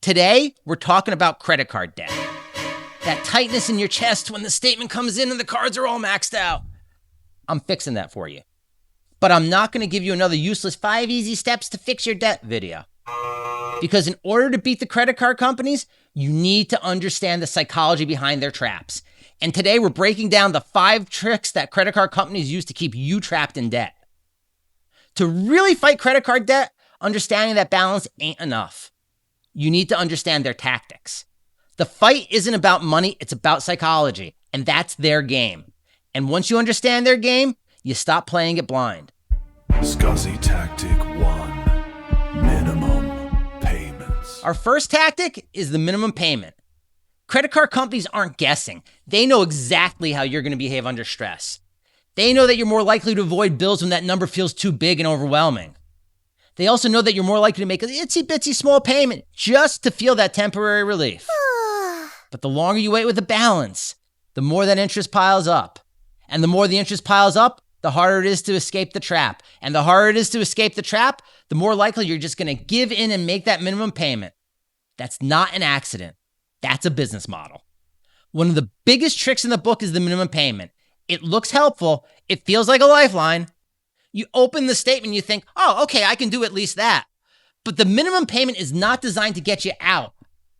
Today, we're talking about credit card debt. That tightness in your chest when the statement comes in and the cards are all maxed out. I'm fixing that for you. But I'm not going to give you another useless 5 easy steps to fix your debt video. Because in order to beat the credit card companies, you need to understand the psychology behind their traps. And today we're breaking down the 5 tricks that credit card companies use to keep you trapped in debt. To really fight credit card debt, understanding that balance ain't enough. You need to understand their tactics. The fight isn't about money, it's about psychology, and that's their game. And once you understand their game, you stop playing it blind. Scuzzy Tactic 1. Minimum payments. Our first tactic is the minimum payment. Credit card companies aren't guessing. They know exactly how you're going to behave under stress. They know that you're more likely to avoid bills when that number feels too big and overwhelming. They also know that you're more likely to make an itsy-bitsy small payment just to feel that temporary relief. But the longer you wait with the balance, the more that interest piles up. And the more the interest piles up, the harder it is to escape the trap. And the harder it is to escape the trap, the more likely you're just going to give in and make that minimum payment. That's not an accident. That's a business model. One of the biggest tricks in the book is the minimum payment. It looks helpful. It feels like a lifeline. You open the statement, you think, oh, okay, I can do at least that. But the minimum payment is not designed to get you out.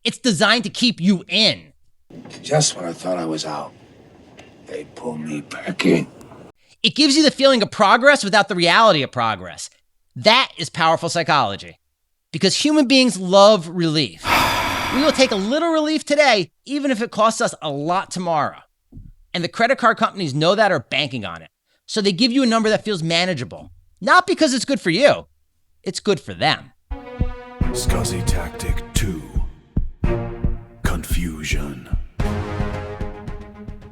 It's designed to keep you in. Just when I thought I was out, they pull me back in. It gives you the feeling of progress without the reality of progress. That is powerful psychology. Because human beings love relief. We will take a little relief today, even if it costs us a lot tomorrow. And the credit card companies know that are banking on it. So they give you a number that feels manageable. Not because it's good for you. It's good for them. Scuzzy Tactic 2. Confusion.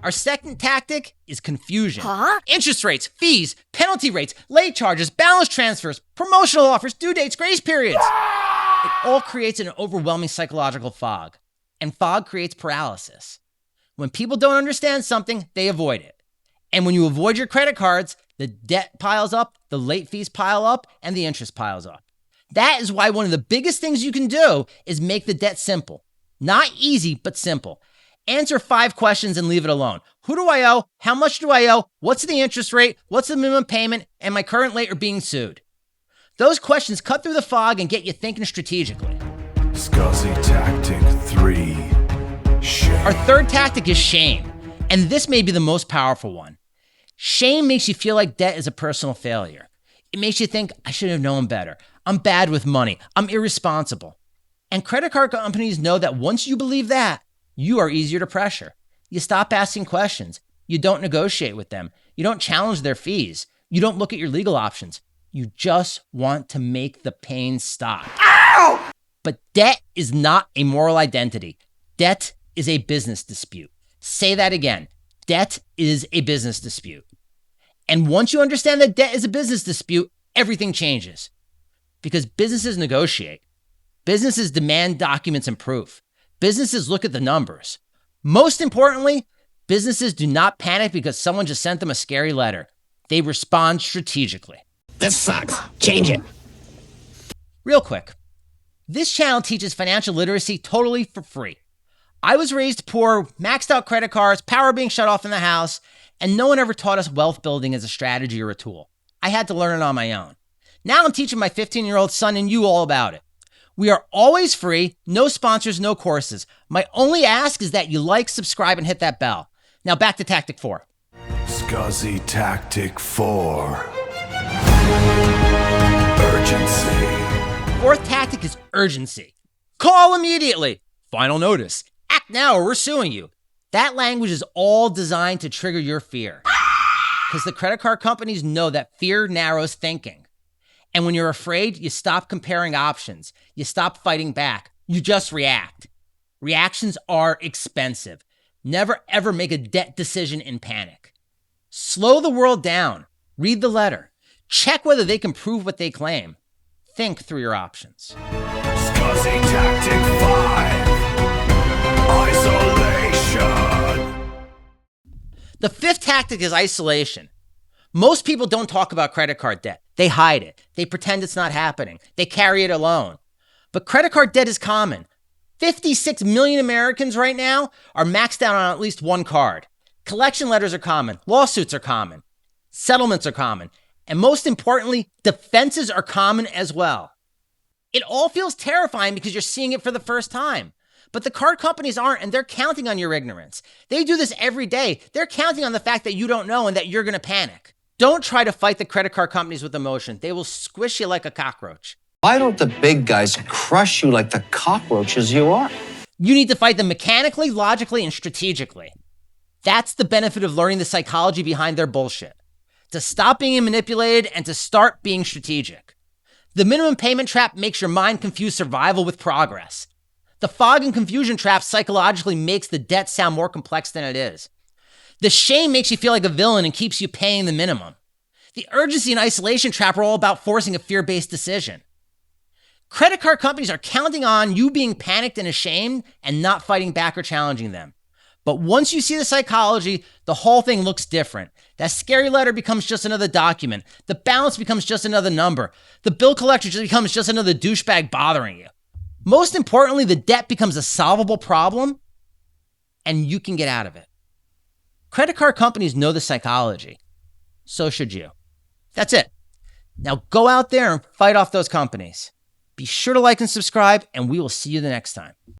Our second tactic is confusion. Interest rates, fees, penalty rates, late charges, balance transfers, promotional offers, due dates, grace periods. It all creates an overwhelming psychological fog. And fog creates paralysis. When people don't understand something, they avoid it. And when you avoid your credit cards, the debt piles up, the late fees pile up, and the interest piles up. That is why one of the biggest things you can do is make the debt simple. Not easy, but simple. Answer 5 questions and leave it alone. Who do I owe? How much do I owe? What's the interest rate? What's the minimum payment? Am I current late or being sued? Those questions cut through the fog and get you thinking strategically. Scuzzy Tactic 3. Shame. Our third tactic is shame. And this may be the most powerful one. Shame makes you feel like debt is a personal failure. It makes you think, I should have known better. I'm bad with money. I'm irresponsible. And credit card companies know that once you believe that, you are easier to pressure. You stop asking questions. You don't negotiate with them. You don't challenge their fees. You don't look at your legal options. You just want to make the pain stop. Ow! But debt is not a moral identity. Debt is a business dispute. Say that again. Debt is a business dispute. And once you understand that debt is a business dispute, everything changes. Because businesses negotiate. Businesses demand documents and proof. Businesses look at the numbers. Most importantly, businesses do not panic because someone just sent them a scary letter. They respond strategically. This sucks. Change it. Real quick, this channel teaches financial literacy totally for free. I was raised poor, maxed out credit cards, power being shut off in the house, and no one ever taught us wealth building as a strategy or a tool. I had to learn it on my own. Now I'm teaching my 15-year-old son and you all about it. We are always free, no sponsors, no courses. My only ask is that you like, subscribe, and hit that bell. Now back to Tactic 4. Scuzzy Tactic 4. Urgency. Fourth tactic is urgency. Call immediately. Final notice. Act now or we're suing you. That language is all designed to trigger your fear. Because the credit card companies know that fear narrows thinking. And when you're afraid, you stop comparing options. You stop fighting back. You just react. Reactions are expensive. Never ever make a debt decision in panic. Slow the world down. Read the letter. Check whether they can prove what they claim. Think through your options. Scuzzy Tactic 5. Isolation. The fifth tactic is isolation. Most people don't talk about credit card debt. They hide it. They pretend it's not happening. They carry it alone. But credit card debt is common. 56 million Americans right now are maxed out on at least one card. Collection letters are common. Lawsuits are common. Settlements are common. And most importantly, defenses are common as well. It all feels terrifying because you're seeing it for the first time. But the card companies aren't, and they're counting on your ignorance. They do this every day. They're counting on the fact that you don't know and that you're going to panic. Don't try to fight the credit card companies with emotion. They will squish you like a cockroach. Why don't the big guys crush you like the cockroaches you are? You need to fight them mechanically, logically, and strategically. That's the benefit of learning the psychology behind their bullshit. To stop being manipulated and to start being strategic. The minimum payment trap makes your mind confuse survival with progress. The fog and confusion trap psychologically makes the debt sound more complex than it is. The shame makes you feel like a villain and keeps you paying the minimum. The urgency and isolation trap are all about forcing a fear-based decision. Credit card companies are counting on you being panicked and ashamed and not fighting back or challenging them. But once you see the psychology, the whole thing looks different. That scary letter becomes just another document. The balance becomes just another number. The bill collector just becomes just another douchebag bothering you. Most importantly, the debt becomes a solvable problem and you can get out of it. Credit card companies know the psychology. So should you. That's it. Now go out there and fight off those companies. Be sure to like and subscribe, and we will see you the next time.